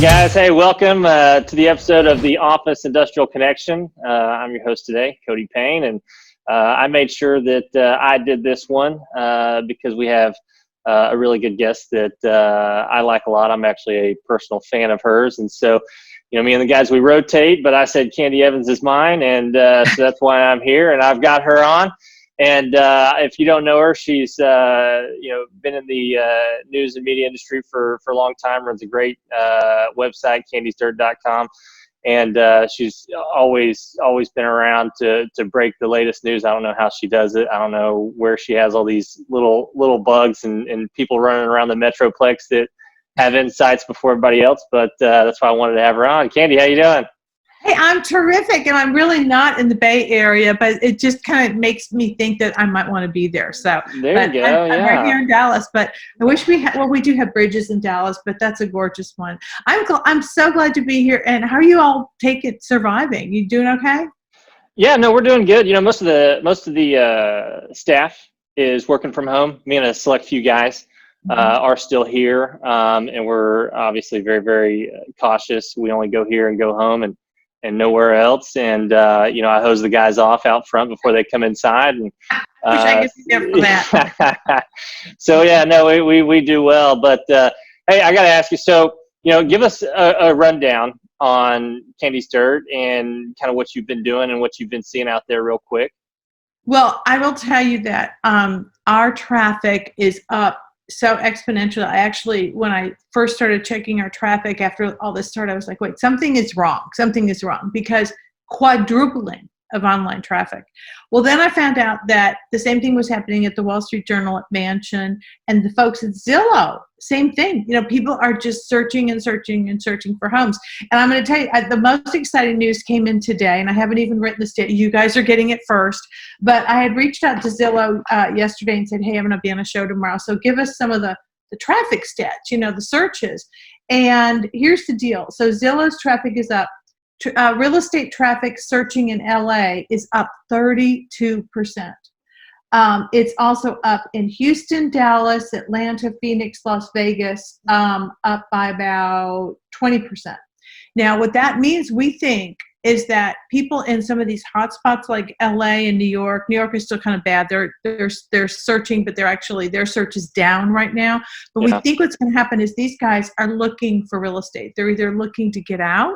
right, guys. Hey, welcome to the episode of the Office Industrial Connection. I'm your host today, Cody Payne, and I made sure that I did this one because we have a really good guest that I like a lot. I'm actually a personal fan of hers, and so, me and the guys, we rotate, but I said Candace Evans is mine, and so that's why I'm here, and I've got her on. And if you don't know her, she's been in the news and media industry for a long time. Runs a great website, candysdirt.com, and she's always been around to break the latest news. I don't know how she does it. I don't know where she has all these little bugs and people running around the Metroplex that have insights before everybody else. But that's why I wanted to have her on. Candy, how you doing? Hey, I'm terrific, and I'm really not in the Bay Area, but it just kind of makes me think that I might want to be there. So there you go. I'm right here in Dallas, but I wish we had. Well, we do have bridges in Dallas, but that's a gorgeous one. I'm so glad to be here. And how are you all surviving? You doing okay? Yeah, no, we're doing good. Most of the staff is working from home. Me and a select few guys are still here, and we're obviously very, very cautious. We only go here and go home, and nowhere else. And, I hose the guys off out front before they come inside. And, wish I could be there for that. So, yeah, no, we do well. But, hey, I got to ask you, so, give us a rundown on Candace Dirt and kind of what you've been doing and what you've been seeing out there real quick. Well, I will tell you that our traffic is up so exponential. I actually, when I first started checking our traffic after all this started, I was like, wait, something is wrong, because quadrupling of online traffic. Well, then I found out that the same thing was happening at the Wall Street Journal, at Mansion, and the folks at Zillow, same thing. People are just searching and searching and searching for homes. And I'm going to tell you, the most exciting news came in today, and I haven't even written this yet. You guys are getting it first. But I had reached out to Zillow yesterday and said, hey, I'm going to be on a show tomorrow. So give us some of the traffic stats, the searches. And here's the deal. So Zillow's traffic is up. Real estate traffic searching in LA is up 32%. It's also up in Houston, Dallas, Atlanta, Phoenix, Las Vegas, up by about 20%. Now, what that means, we think, is that people in some of these hotspots like LA and New York is still kind of bad. They're searching, but their search is down right now. But we think what's going to happen is these guys are looking for real estate. They're either looking to get out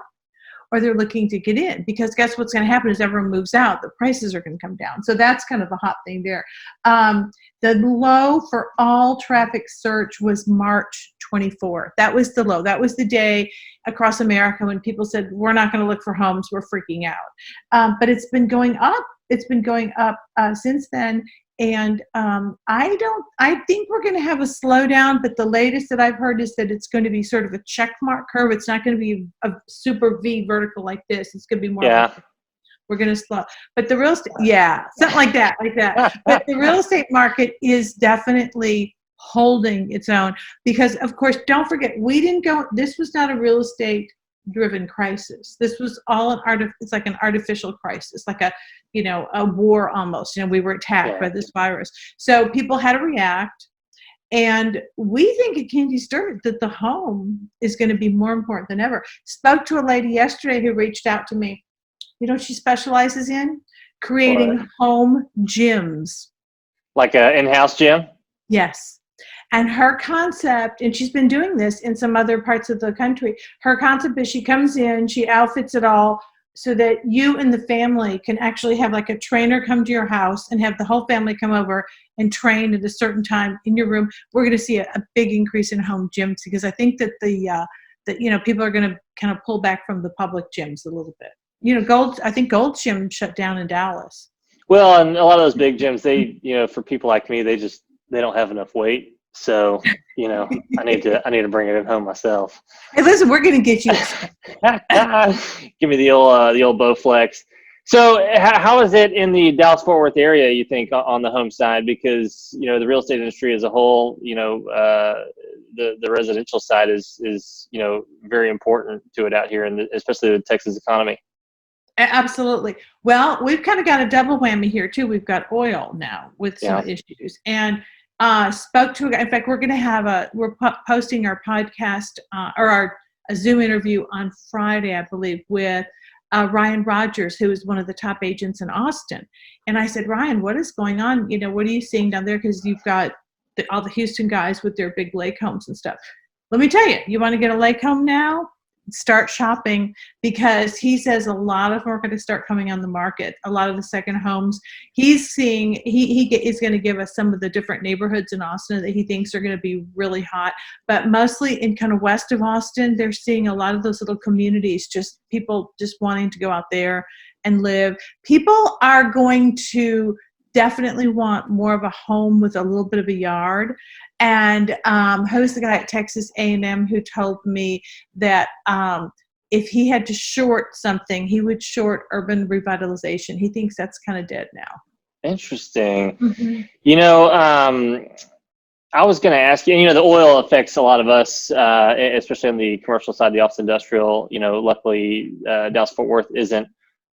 or they're looking to get in, because guess what's going to happen is everyone moves out, the prices are going to come down. So that's kind of the hot thing there. The low for all traffic search was March 24th. That was the low. That was the day across America when people said, we're not going to look for homes, we're freaking out. But it's been going up. It's been going up since then. And I think we're going to have a slowdown, but the latest that I've heard is that it's going to be sort of a check mark curve. It's not going to be a super V vertical like this. It's going to be more like we're going to slow. But the real estate, something like that. But the real estate market is definitely holding its own because, of course, don't forget, this was not a real estate driven crisis. This was all it's like an artificial crisis, like a war almost. We were attacked by this virus. So people had to react. And we think at Candace Dirt that the home is going to be more important than ever. Spoke to a lady yesterday who reached out to me. She specializes in creating home gyms. Like an in-house gym? Yes. And her concept, and she's been doing this in some other parts of the country, her concept is she comes in, she outfits it all so that you and the family can actually have like a trainer come to your house and have the whole family come over and train at a certain time in your room. We're going to see a big increase in home gyms because I think that people are going to kind of pull back from the public gyms a little bit. I think Gold's Gym shut down in Dallas. Well, and a lot of those big gyms, they, for people like me, they don't have enough weight. So, I need to bring it in home myself. Hey, listen, we're going to get you. Give me the old Bowflex. So how is it in the Dallas-Fort Worth area, you think, on the home side? Because, the real estate industry as a whole, the residential side is very important to it out here, and especially the Texas economy. Absolutely. Well, we've kind of got a double whammy here, too. We've got oil now with some issues. And spoke to, in fact, we're going to have we're posting our podcast or our a Zoom interview on Friday, I believe, with Ryan Rogers, who is one of the top agents in Austin. And I said, Ryan, what is going on? You know, what are you seeing down there? Because you've got all the Houston guys with their big lake homes and stuff. Let me tell you, you want to get a lake home now? Start shopping, because he says a lot of them are going to start coming on the market. A lot of the second homes he's seeing, he is going to give us some of the different neighborhoods in Austin that he thinks are going to be really hot. But mostly in kind of west of Austin, they're seeing a lot of those little communities, just people just wanting to go out there and live. People are going to definitely want more of a home with a little bit of a yard. And who's the guy at Texas A&M who told me that if he had to short something, he would short urban revitalization. He thinks that's kind of dead now. Interesting. You know, I was going to ask you, you know, the oil affects a lot of us, especially on the commercial side, the office industrial. You know, luckily, Dallas-Fort Worth isn't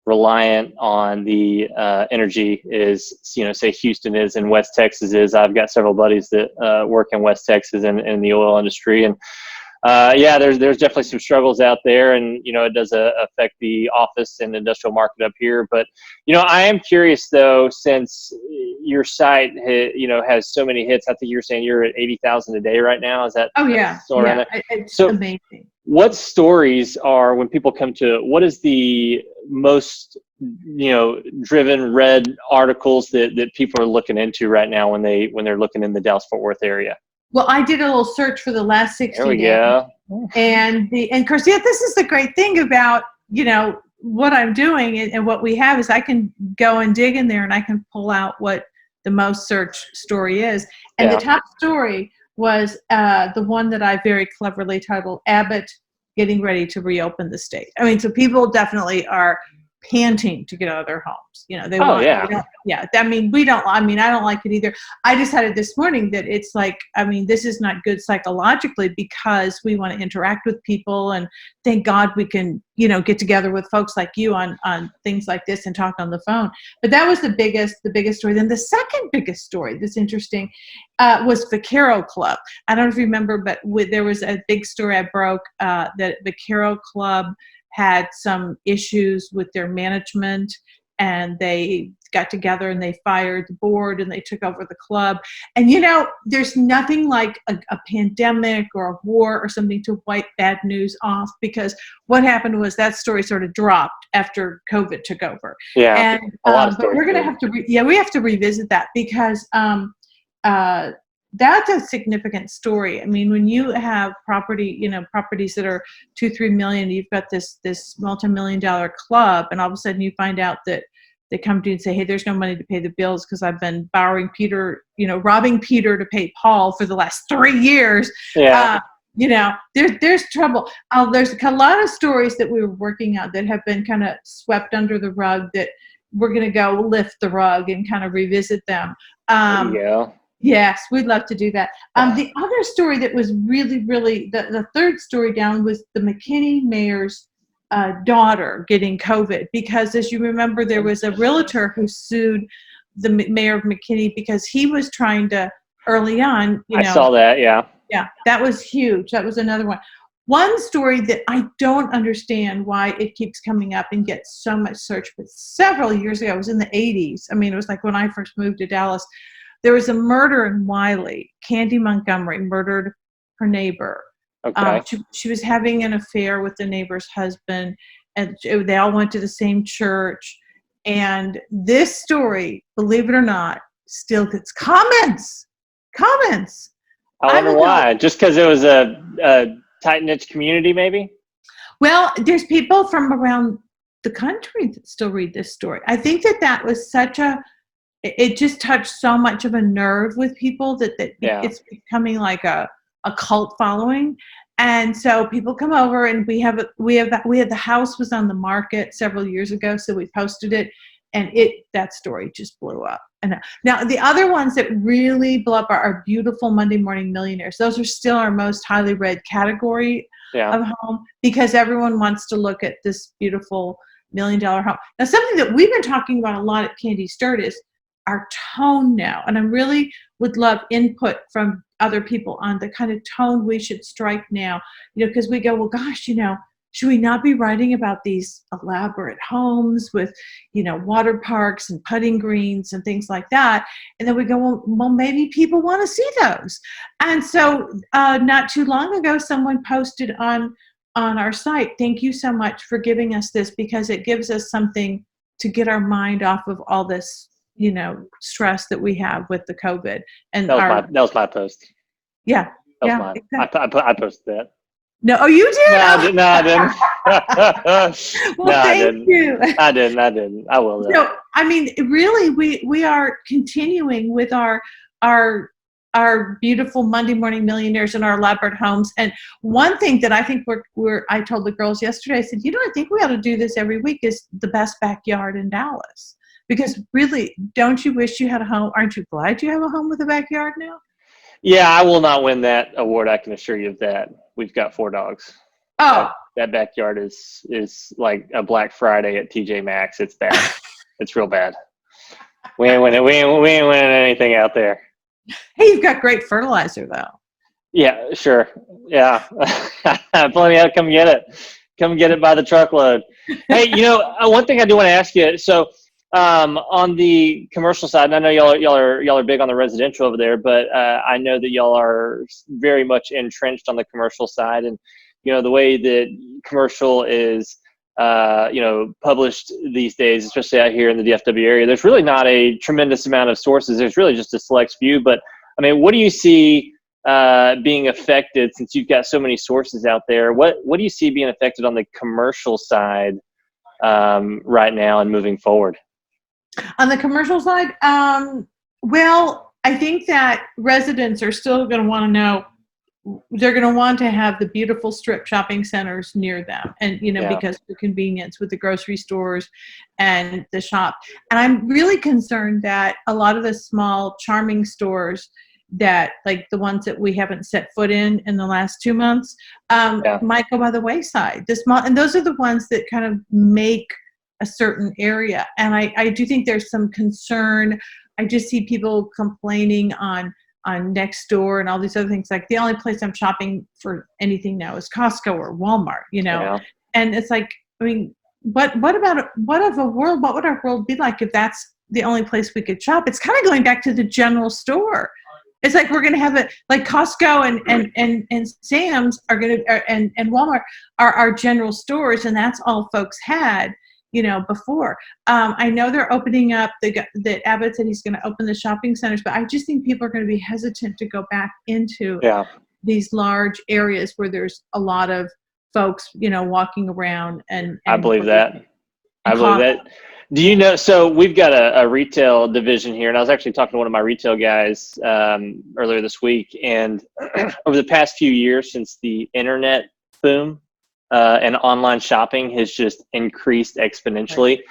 reliant on the energy is, you know, say Houston is and West Texas is. I've got several buddies that work in West Texas and in the oil industry, and yeah, there's definitely some struggles out there, and you know, it does affect the office and industrial market up here. But you know, I am curious though, since your site you know, has so many hits. I think you're saying you're at 80,000 a day right now. Is that? Oh yeah, yeah. It's so amazing. What stories are, when people come to it, what is the most, you know, driven read articles that people are looking into right now when they're looking in the Dallas-Fort Worth area? Well, I did a little search for the last 60 days. There we go. And of course, yeah, this is the great thing about, you know, what I'm doing and what we have is I can go and dig in there and I can pull out what the most searched story is. And the top story was the one that I very cleverly titled Abbott getting ready to reopen the state. I mean, so people definitely are panting to get out of their homes. You know, they want, I mean, I don't like it either. I decided this morning that it's like, I mean, this is not good psychologically, because we want to interact with people, and thank God we can, you know, get together with folks like you on things like this and talk on the phone. But that was the biggest story. Then the second biggest story that's interesting was Vaquero Club. I don't know if you remember, but there was a big story I broke that Vaquero Club had some issues with their management, and they got together and they fired the board and they took over the club. And, you know, there's nothing like a pandemic or a war or something to wipe bad news off, because what happened was that story sort of dropped after COVID took over. Yeah. And, but we're going to have to, we have to revisit that, because that's a significant story. I mean, when you have property, you know, properties that are 2-3 million, you've got this multi-million-dollar club, and all of a sudden you find out that they come to you and say, hey, there's no money to pay the bills because I've been robbing Peter to pay Paul for the last 3 years. Yeah. You know, there's trouble. There's a lot of stories that we were working on that have been kind of swept under the rug that we're going to go lift the rug and kind of revisit them. There you go. Yes, we'd love to do that. The other story that was really, really, the third story down was the McKinney mayor's daughter getting COVID, because as you remember, there was a realtor who sued the mayor of McKinney because he was trying to, early on, I saw that, yeah. Yeah, that was huge. That was another one. One story that I don't understand why it keeps coming up and gets so much search, but several years ago, it was in the 80s. I mean, it was like when I first moved to Dallas. There was a murder in Wiley. Candy Montgomery murdered her neighbor. Okay. She was having an affair with the neighbor's husband, and they all went to the same church. And this story, believe it or not, still gets comments. I wonder why. Just because it was a tight-knit community, maybe? Well, there's people from around the country that still read this story. I think that was such it just touched so much of a nerve with people that it's becoming like a cult following. And so people come over, and we have the house was on the market several years ago, so we posted it, and that story just blew up. And now the other ones that really blow up are beautiful Monday Morning Millionaires. Those are still our most highly read category of home, because everyone wants to look at this beautiful $1 million home. Now, something that we've been talking about a lot at Candy Sturt is our tone now, and I really would love input from other people on the kind of tone we should strike now, because we go, well, gosh, should we not be writing about these elaborate homes with, water parks and putting greens and things like that? And then we go, well, maybe people want to see those. And so not too long ago, someone posted on our site, thank you so much for giving us this, because it gives us something to get our mind off of all this, stress that we have with the COVID. And that was my post. Yeah. That was yeah. mine. Exactly. I posted that. No, oh, you did? No, I didn't. Well, thank you. I didn't. I will. No, I mean, really, we are continuing with our beautiful Monday Morning Millionaires in our elaborate homes. And one thing that I think I told the girls yesterday, I said, I think we ought to do this every week, is the best backyard in Dallas. Because really, don't you wish you had a home? Aren't you glad you have a home with a backyard now? Yeah, I will not win that award. I can assure you of that. We've got 4 dogs. Oh, that backyard is like a Black Friday at TJ Maxx. It's bad. It's real bad. We ain't winning anything out there. Hey, you've got great fertilizer though. Yeah, sure. Yeah, plenty of. Come get it. Come get it by the truckload. Hey, one thing I do want to ask you. So, on the commercial side, and I know y'all are big on the residential over there, but I know that y'all are very much entrenched on the commercial side, and the way that commercial is published these days, especially out here in the DFW area, there's really not a tremendous amount of sources. There's really just a select few. But I mean, what do you see being affected, since you've got so many sources out there? What do you see being affected on the commercial side right now and moving forward? On the commercial side, well, I think that residents are still going to want to know. They're going to want to have the beautiful strip shopping centers near them, and because of the convenience with the grocery stores and the shop. And I'm really concerned that a lot of the small charming stores, that like the ones that we haven't set foot in the last 2 months, might go by the wayside. And those are the ones that kind of make a certain area. And I do think there's some concern. I just see people complaining on Nextdoor and all these other things. Like, the only place I'm shopping for anything now is Costco or Walmart, And it's like, I mean, what would our world be like if that's the only place we could shop? It's kind of going back to the general store. It's like we're going to have it like Costco and Sam's are going to, and Walmart are our general stores, and that's all folks had, before. I know they're opening up, that Abbott said he's going to open the shopping centers, but I just think people are going to be hesitant to go back into these large areas where there's a lot of folks, walking around and I believe that. Do you know, so we've got a retail division here, and I was actually talking to one of my retail guys earlier this week, and over the past few years, since the internet boom, and online shopping has just increased exponentially.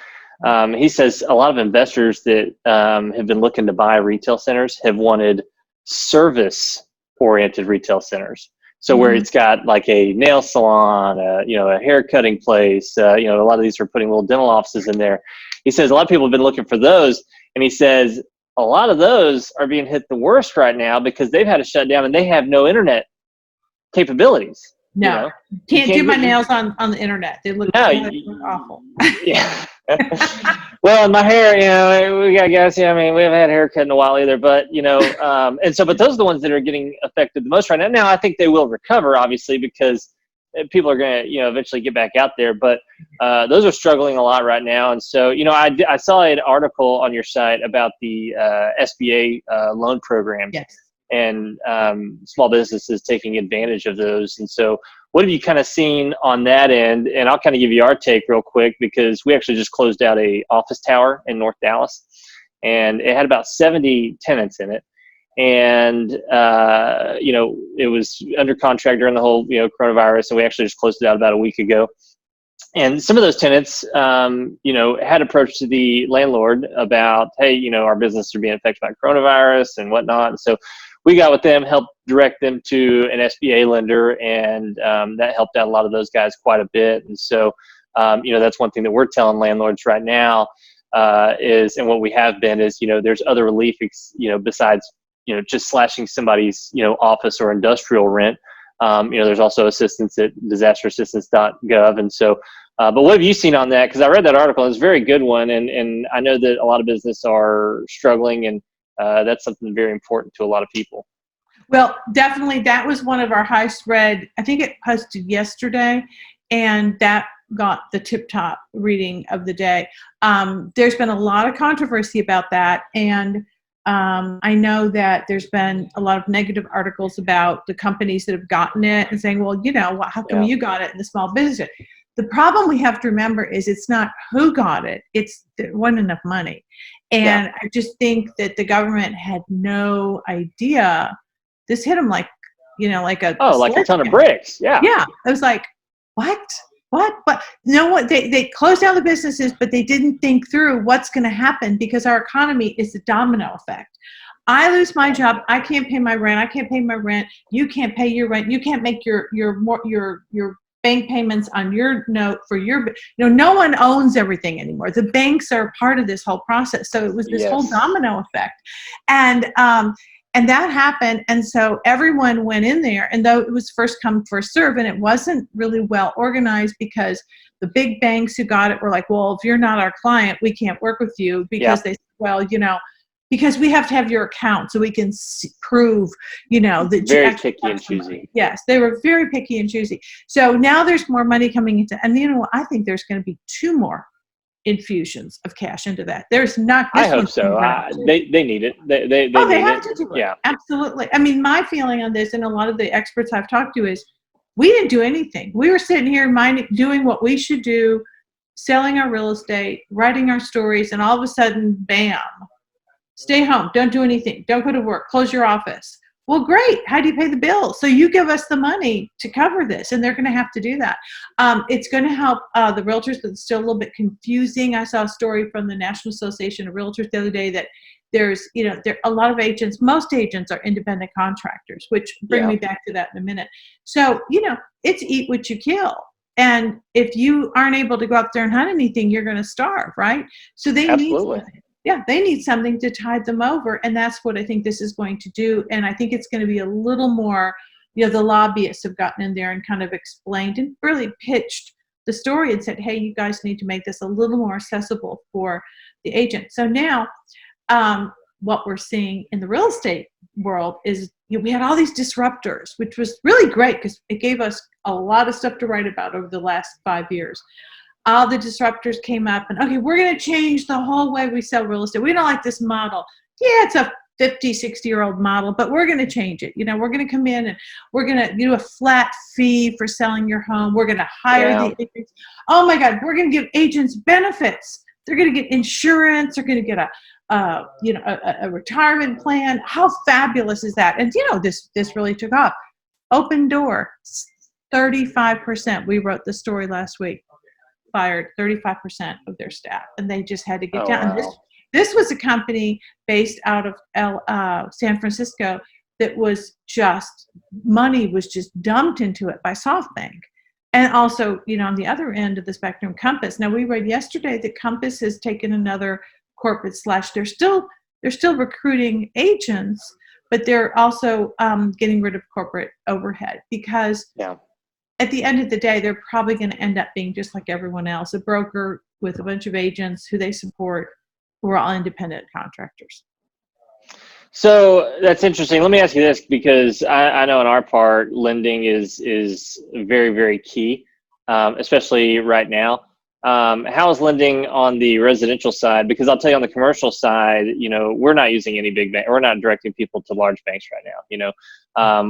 He says a lot of investors that have been looking to buy retail centers have wanted service-oriented retail centers. So where it's got like a nail salon, a hair cutting place, a lot of these are putting little dental offices in there. He says a lot of people have been looking for those, and he says a lot of those are being hit the worst right now because they've had to shut down and they have no internet capabilities. No, can't do my nails on the internet. They look awful. Yeah. Well, and my hair, we got guys. We haven't had a haircut in a while either. But but those are the ones that are getting affected the most right now. Now, I think they will recover, obviously, because people are going to, eventually get back out there. But those are struggling a lot right now. And so, I saw an article on your site about the SBA loan program. Yes. And small businesses taking advantage of those. And so what have you kind of seen on that end? And I'll kind of give you our take real quick, because we actually just closed out a office tower in North Dallas, and it had about 70 tenants in it. And, it was under contract during the whole, coronavirus. And we actually just closed it out about a week ago. And some of those tenants, had approached to the landlord about, hey, our businesses are being affected by coronavirus and whatnot. And so we got with them, helped direct them to an SBA lender, and that helped out a lot of those guys quite a bit. And so, that's one thing that we're telling landlords right now and what we have been is, there's other relief, besides just slashing somebody's, office or industrial rent. There's also assistance at disasterassistance.gov. And so, but what have you seen on that? Because I read that article, it's a very good one. And I know that a lot of business are struggling, and that's something very important to a lot of people. Well, definitely that was one of our highest read. I think it posted yesterday, and that got the tip top reading of the day. There's been a lot of controversy about that. And I know that there's been a lot of negative articles about the companies that have gotten it and saying, well, how come you got it in the small business? The problem we have to remember is it's not who got it, it's there wasn't enough money. And I just think that the government had no idea. This hit them like a ton of bricks. Yeah. Yeah. It was like, what? But they closed down the businesses, but they didn't think through what's going to happen, because our economy is a domino effect. I lose my job, I can't pay my rent. I can't pay my rent. You can't pay your rent. You can't make your bank payments on your note for your. No one owns everything anymore. The banks are part of this whole process. So it was this whole domino effect, and that happened. And so everyone went in there, and though it was first come, first serve, and it wasn't really well organized, because the big banks who got it were like, well, if you're not our client, we can't work with you, because they said, well, because we have to have your account so we can prove, that very picky and choosy. Yes, they were very picky and choosy. So now there's more money coming into, and I think there's going to be 2 more infusions of cash into that. There's not. I hope so. They need it. They have to do it. Yeah, absolutely. I mean, my feeling on this, and a lot of the experts I've talked to, is we didn't do anything. We were sitting here doing what we should do, selling our real estate, writing our stories, and all of a sudden, bam, stay home, don't do anything, don't go to work, close your office. Well, great. How do you pay the bills? So you give us the money to cover this, and they're going to have to do that. It's going to help the realtors, but it's still a little bit confusing. I saw a story from the National Association of Realtors the other day that there's, there a lot of agents, most agents are independent contractors, which bring me back to that in a minute. So, it's eat what you kill. And if you aren't able to go out there and hunt anything, you're going to starve, right? So they need something to tide them over. And that's what I think this is going to do. And I think it's going to be a little more, the lobbyists have gotten in there and kind of explained and really pitched the story and said, hey, you guys need to make this a little more accessible for the agent. So now what we're seeing in the real estate world is we had all these disruptors, which was really great because it gave us a lot of stuff to write about over the last 5 years. All the disruptors came up and, okay, we're going to change the whole way we sell real estate. We don't like this model. Yeah, it's a 50, 60-year-old model, but we're going to change it. We're going to come in and we're going to do a flat fee for selling your home. We're going to hire the agents. Oh my God, we're going to give agents benefits. They're going to get insurance. They're going to get a retirement plan. How fabulous is that? And this really took off. Open door, 35%. We wrote the story last week. Fired 35% of their staff, and they just had to get down. Wow. This was a company based out of San Francisco that was money was just dumped into it by SoftBank. And also, on the other end of the spectrum, Compass. Now, we read yesterday that Compass has taken another corporate slash. They're still recruiting agents, but they're also getting rid of corporate overhead because at the end of the day, they're probably going to end up being just like everyone else, a broker with a bunch of agents who they support, who are all independent contractors. So that's interesting. Let me ask you this, because I know on our part, lending is very, very key, especially right now. How is lending on the residential side? Because I'll tell you, on the commercial side, we're not using any big bank. We're not directing people to large banks right now.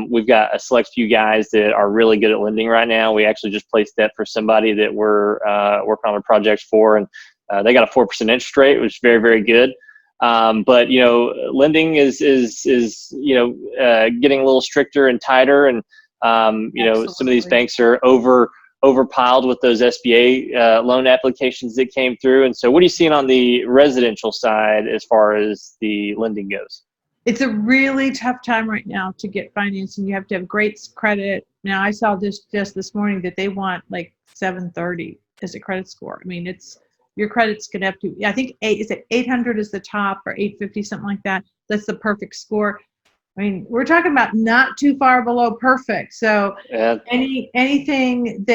We've got a select few guys that are really good at lending right now. We actually just placed debt for somebody that we're working on a project for, and they got a 4% interest rate, which is very, very good. But lending is getting a little stricter and tighter, and some of these banks are overpiled with those SBA loan applications that came through. And so what are you seeing on the residential side as far as the lending goes? It's a really tough time right now to get financing. You have to have great credit. Now, I saw this just this morning that they want like 730 as a credit score. I mean, your credit's going to have to, I think 800 is the top, or 850, something like that. That's the perfect score. I mean, we're talking about not too far below perfect. So Yeah. anything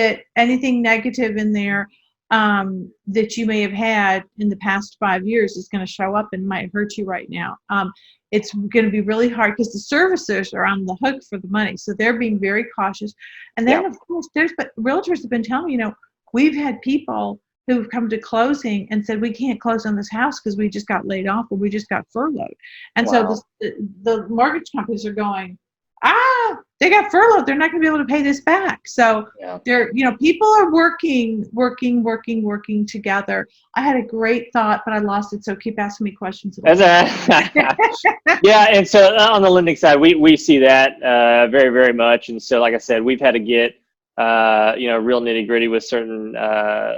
negative in there that you may have had in the past 5 years is going to show up and might hurt you right now. It's going to be really hard because the servicers are on the hook for the money, so they're being very cautious. And then, of course, but realtors have been telling me, we've had people who've come to closing and said, we can't close on this house because we just got laid off or we just got furloughed. And Wow. so the mortgage companies are going, they got furloughed. They're not going to be able to pay this back. So they're, people are working together. I had a great thought, but I lost it. So keep asking me questions. Yeah, and so on the lending side, we see that very, very much. And so, like I said, we've had to get real nitty gritty with certain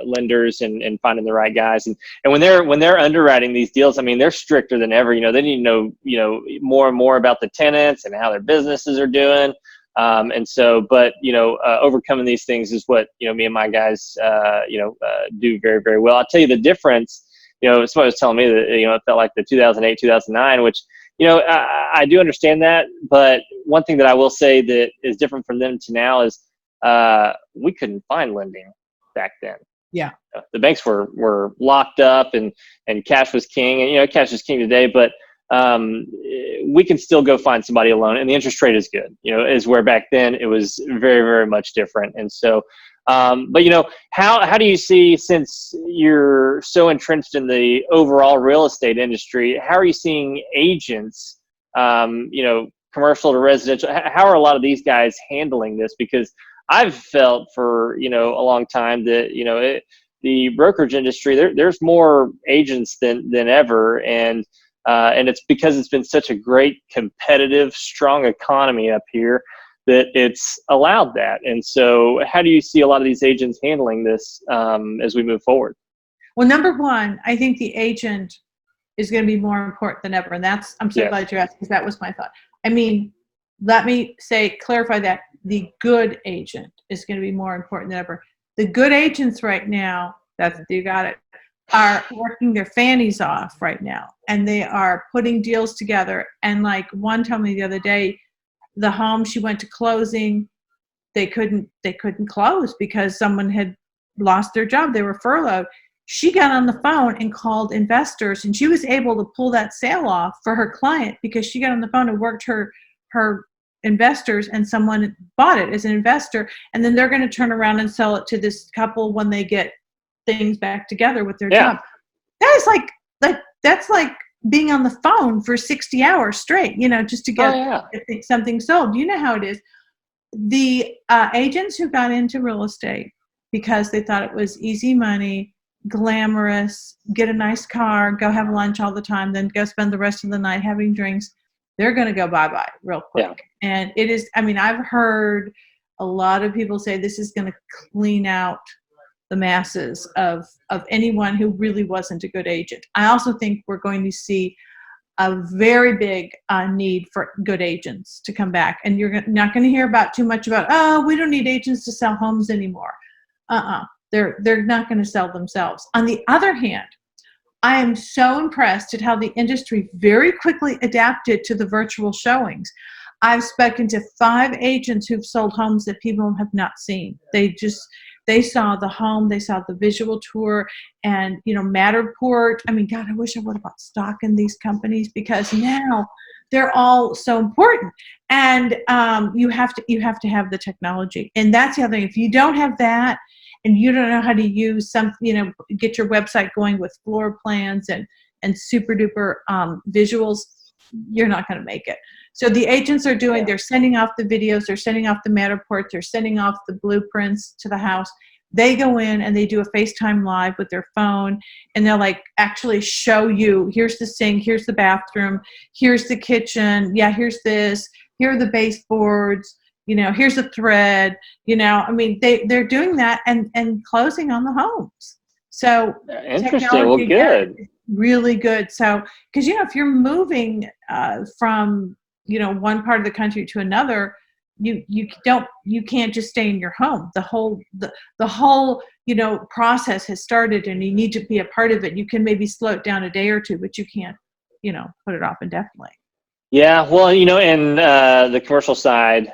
lenders and finding the right guys. And when they're underwriting these deals, I mean, they're stricter than ever. They need to know more and more about the tenants and how their businesses are doing. And so, but overcoming these things is what me and my guys do very, very well. I'll tell you the difference. Somebody was telling me that it felt like the 2008, 2009, which I do understand that. But one thing that I will say that is different from then to now is we couldn't find lending back then. Yeah. The banks were locked up and cash was king, and cash is king today, but we can still go find somebody a loan, and the interest rate is good, is where back then it was very, very much different. And so but how do you see, since you're so entrenched in the overall real estate industry, how are you seeing agents, commercial to residential, how are a lot of these guys handling this? Because I've felt for a long time that the brokerage industry, there's more agents than ever, and it's because it's been such a great competitive, strong economy up here that it's allowed that. And so, how do you see a lot of these agents handling this as we move forward? Well, number one, I think the agent is going to be more important than ever, and I'm so glad you asked, because that was my thought. I mean, let me clarify that. The good agent is going to be more important than ever. The good agents right now, you got it, are working their fannies off right now, and they are putting deals together. And like one told me the other day, the home she went to closing, they couldn't close because someone had lost their job. They were furloughed. She got on the phone and called investors, and she was able to pull that sale off for her client because she got on the phone and worked her investors, and someone bought it as an investor, and then they're going to turn around and sell it to this couple when they get things back together with their job. That is that's like being on the phone for 60 hours straight, just to get something sold. You know how it is. The agents who got into real estate because they thought it was easy money, glamorous, get a nice car, go have lunch all the time, then go spend the rest of the night having drinks, they're going to go bye-bye real quick. Yeah. And it is, I've heard a lot of people say this is going to clean out the masses of anyone who really wasn't a good agent. I also think we're going to see a very big need for good agents to come back. And you're not going to hear too much about, we don't need agents to sell homes anymore. They're not going to sell themselves. On the other hand, I am so impressed at how the industry very quickly adapted to the virtual showings. I've spoken to 5 agents who've sold homes that people have not seen. They saw the home, they saw the visual tour, and Matterport. God, I wish I would have bought stock in these companies, because now they're all so important. And you have to have the technology, and that's the other thing. If you don't have that, and you don't know how to use get your website going with floor plans and super duper visuals, you're not going to make it. So the agents are they're sending off the videos, they're sending off the Matterport, they're sending off the blueprints to the house. They go in and they do a FaceTime live with their phone, and they'll actually show you, here's the sink, here's the bathroom, here's the kitchen, here's this, here are the baseboards, here's a thread, they're doing that and closing on the homes. So interesting. Well, good. Really good. So, because, if you're moving from, one part of the country to another, you can't just stay in your home. The whole process has started, and you need to be a part of it. You can maybe slow it down a day or two, but you can't, put it off indefinitely. Yeah, well, in the commercial side,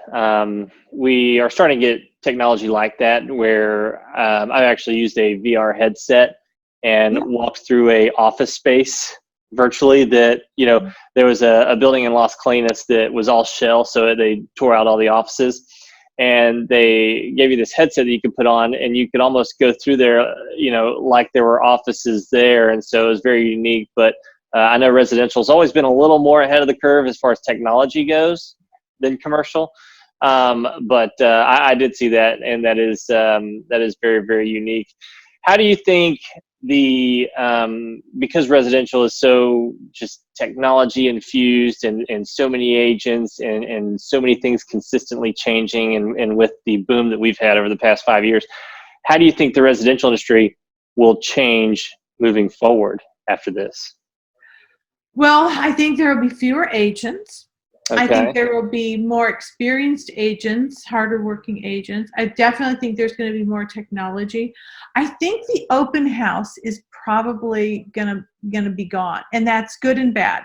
we are starting to get technology like that where I've actually used a VR headset and Yeah. walked through a office space virtually that, there was a building in Las Colinas that was all shell. So they tore out all the offices and they gave you this headset that you could put on and you could almost go through there, like there were offices there. And so it was very unique, but I know residential has always been a little more ahead of the curve as far as technology goes than commercial. But I did see that, and that is very, very unique. How do you think because residential is so just technology infused and so many agents and so many things consistently changing and with the boom that we've had over the past 5 years, how do you think the residential industry will change moving forward after this? Well, I think there will be fewer agents. I think Okay. there will be more experienced agents, harder working agents. I definitely think there's going to be more technology. I think the open house is probably gonna be gone, and that's good and bad.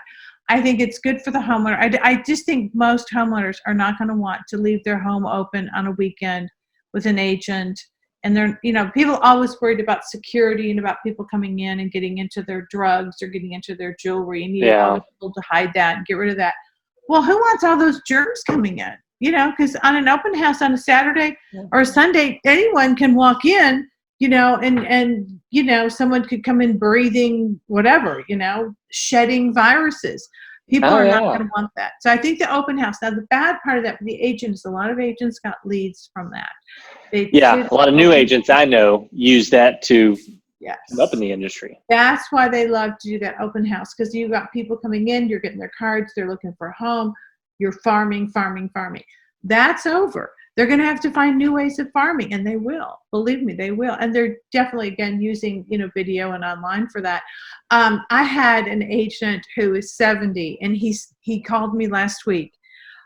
I think it's good for the homeowner. I just think most homeowners are not going to want to leave their home open on a weekend with an agent. And they're, people always worried about security and about people coming in and getting into their drugs or getting into their jewelry. And you need all Yeah. the people to hide that and get rid of that. Well, who wants all those germs coming in? Because on an open house on a Saturday or a Sunday, anyone can walk in, and someone could come in breathing whatever, shedding viruses. People Oh are not yeah. going to want that. So I think the open house. Now, the bad part of that for the agents, a lot of agents got leads from that. They Yeah. sit A lot of new open. agents I know use that to come up in Yes. the industry. That's why they love to do that open house, because you've got people coming in, you're getting their cards, they're looking for a home, you're farming, farming, farming. That's over. They're going to have to find new ways of farming, and they will. Believe me, they will. And they're definitely, again, using video and online for that. I had an agent who is 70, and he called me last week.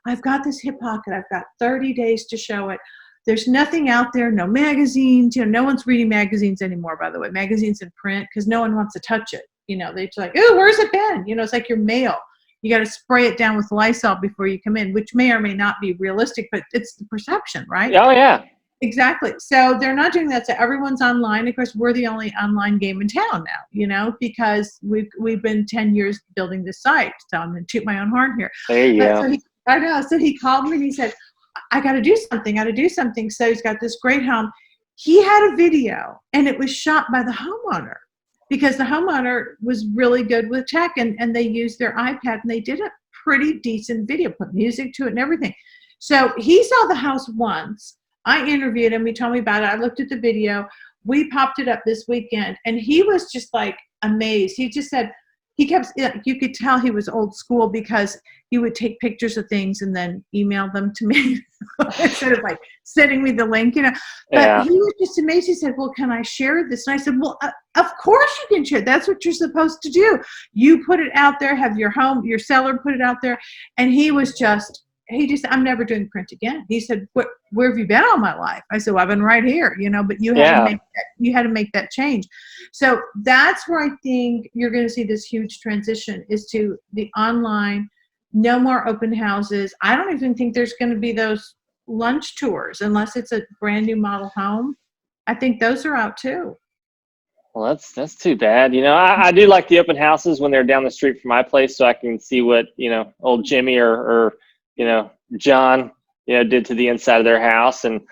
I've got this hip pocket. I've got 30 days to show it. There's nothing out there, no magazines. No one's reading magazines anymore, by the way, magazines in print, because no one wants to touch it. They're just like, oh, where's it been? It's like your mail. You got to spray it down with Lysol before you come in, which may or may not be realistic, but it's the perception, right? Oh yeah. Exactly. So they're not doing that. So everyone's online. Of course, we're the only online game in town now, because we've been 10 years building this site. So I'm going to toot my own horn here. There you But go. I know. So he called me and he said, I got to do something. So he's got this great home. He had a video, and it was shot by the homeowner, because the homeowner was really good with tech, and they used their iPad, and they did a pretty decent video, put music to it and everything. So he saw the house once. I interviewed him. He told me about it. I looked at the video. We popped it up this weekend, and he was just like amazed. He just said, you could tell he was old school, because he would take pictures of things and then email them to me instead of like sending me the link, But Yeah. he was just amazed. He said, well, can I share this? And I said, well, of course you can share. That's what you're supposed to do. You put it out there, have your seller put it out there. And he just, I'm never doing print again. He said, where have you been all my life? I said, well, I've been right here, but you had to make that change. So that's where I think you're going to see this huge transition, is to the online. No more open houses. I don't even think there's going to be those lunch tours unless it's a brand new model home. I think those are out too. Well, that's too bad. I do like the open houses when they're down the street from my place, so I can see what old Jimmy or John did to the inside of their house. And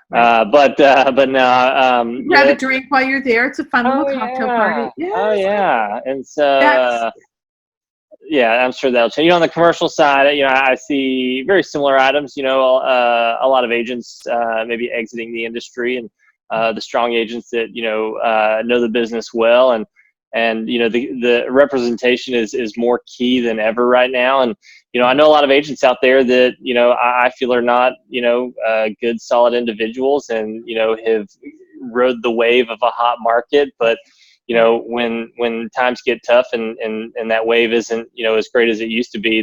but no. Grab a drink while you're there. It's a fun little cocktail party. Yes. Oh yeah. And so That's yeah, I'm sure that'll change. On the commercial side, I see very similar items. A lot of agents maybe exiting the industry, and the strong agents that know the business well, and the representation is more key than ever right now. And I know a lot of agents out there that I feel are not good, solid individuals, and have rode the wave of a hot market, but when times get tough and that wave isn't as great as it used to be,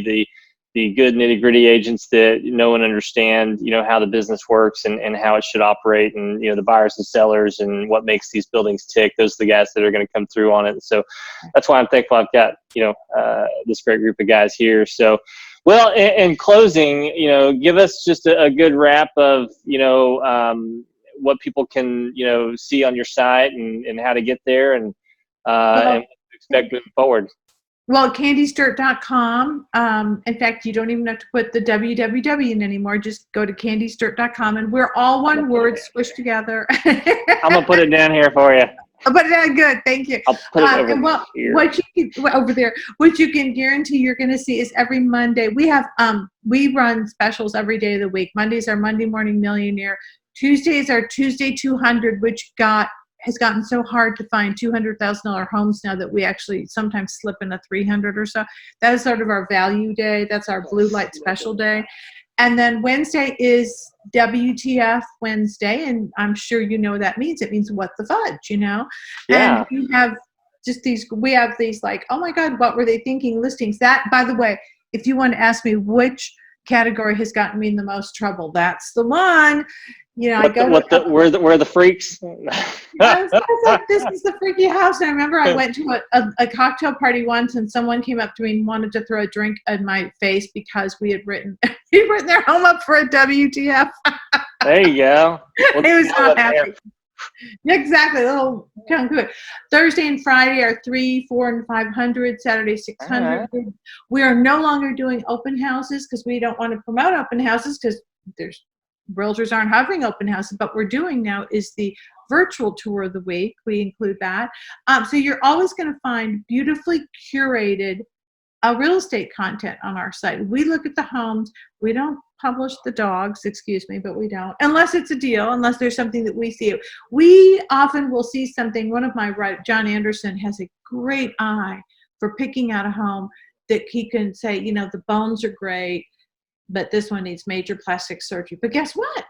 the good nitty gritty agents that know and understand how the business works and how it should operate, and the buyers and sellers and what makes these buildings tick, those are the guys that are going to come through on it. And so that's why I'm thankful I've got this great group of guys here. So Well, in closing, give us just a good wrap of, what people can, see on your site and how to get there and what to expect moving forward. Well, candysdirt.com. In fact, you don't even have to put the www in anymore. Just go to candysdirt.com, and we're all one word squished together. I'm going to put it down here for you. But good, thank you. I'll put it over here. Over there, what you can guarantee you're going to see is every Monday we have we run specials every day of the week. Mondays are Monday Morning Millionaire. Tuesdays are Tuesday 200, which has gotten so hard to find $200,000 homes now that we actually sometimes slip in a 300 or so. That is sort of our value day. That's our blue light special day. And then Wednesday is WTF Wednesday, and I'm sure you know what that means. It means what the fudge, Yeah. And we have these like, oh my God, what were they thinking listings? That, by the way, if you want to ask me which category has gotten me in the most trouble, that's the one. Where are the freaks? I was like, this is the freaky house. And I remember I went to a cocktail party once, and someone came up to me and wanted to throw a drink in my face because we had written their home up for a WTF. There you go. It was not happy. Exactly. A little kind of good. Thursday and Friday are 300, 400, and 500. Saturday 600. Right. We are no longer doing open houses because we don't want to promote open houses because realtors aren't having open houses. But we're doing now is the virtual tour of the week. We include that. So you're always going to find beautifully curated real estate content on our site. We look at the homes. We don't publish the dogs, excuse me, but we don't, unless it's a deal, unless there's something that we see. We often will see something. One of my John Anderson has a great eye for picking out a home that he can say, the bones are great, but this one needs major plastic surgery. But guess what?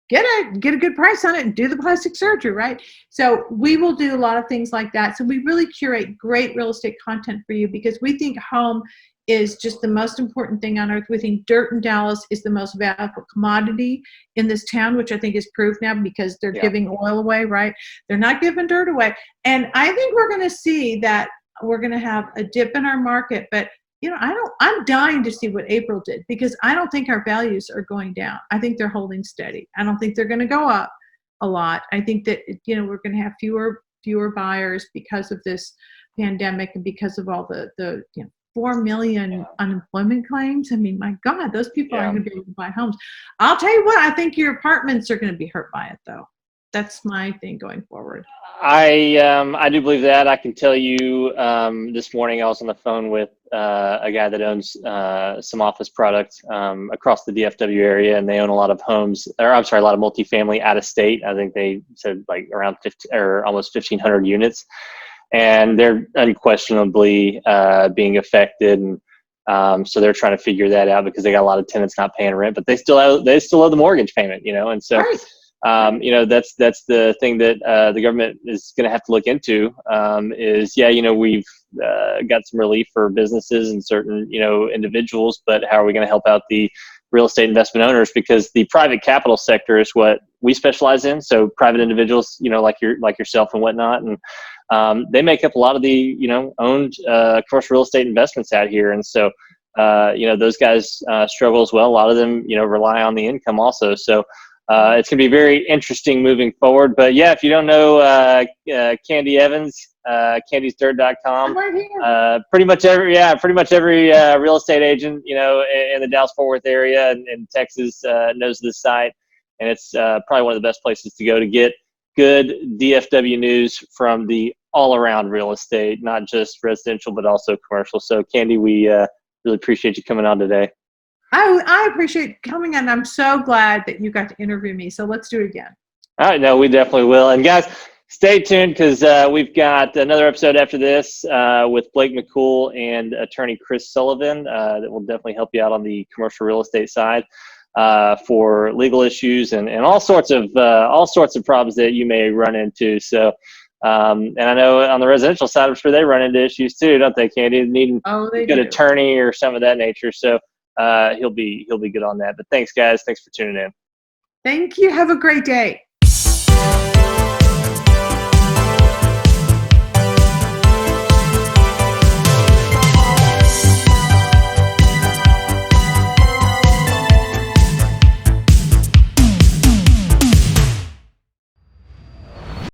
Get a good price on it and do the plastic surgery, right? So we will do a lot of things like that. So we really curate great real estate content for you because we think home is just the most important thing on earth. We think dirt in Dallas is the most valuable commodity in this town, which I think is proved now because they're giving oil away, right? They're not giving dirt away. And I think we're going to see that we're going to have a dip in our market, but I'm dying to see what April did because I don't think our values are going down. I think they're holding steady. I don't think they're going to go up a lot. I think that, we're going to have fewer buyers because of this pandemic and because of all the 4 million unemployment claims. I mean, my God, those people aren't going to be able to buy homes. I'll tell you what, I think your apartments are going to be hurt by it though. That's my thing going forward. I do believe that. I can tell you this morning I was on the phone with a guy that owns some office products across the DFW area, and they own a lot of homes, a lot of multifamily out of state. I think they said like around 50 or almost 1,500 units, and they're unquestionably being affected. And so they're trying to figure that out because they got a lot of tenants not paying rent, but they still owe the mortgage payment, and so. Right. That's the thing that the government is going to have to look into we've got some relief for businesses and certain, individuals, but how are we going to help out the real estate investment owners? Because the private capital sector is what we specialize in. So private individuals, like yourself and whatnot. And they make up a lot of the, owned commercial real estate investments out here. And so, those guys struggle as well. A lot of them, rely on the income also. So, it's going to be very interesting moving forward. But yeah, if you don't know Candy Evans, candysdirt.com. Right here. Pretty much every real estate agent, in the Dallas-Fort Worth area and Texas knows this site, and it's probably one of the best places to go to get good DFW news from the all-around real estate, not just residential but also commercial. So, Candy, we really appreciate you coming on today. I appreciate coming on. I'm so glad that you got to interview me. So let's do it again. All right. No, we definitely will. And guys, stay tuned because we've got another episode after this with Blake McCool and attorney Chris Sullivan that will definitely help you out on the commercial real estate side for legal issues and all sorts of problems that you may run into. So, and I know on the residential side, I'm sure they run into issues too, don't they, Candy? Needing a good attorney or some of that nature. So. He'll be good on that. But thanks, guys. Thanks for tuning in. Thank you. Have a great day.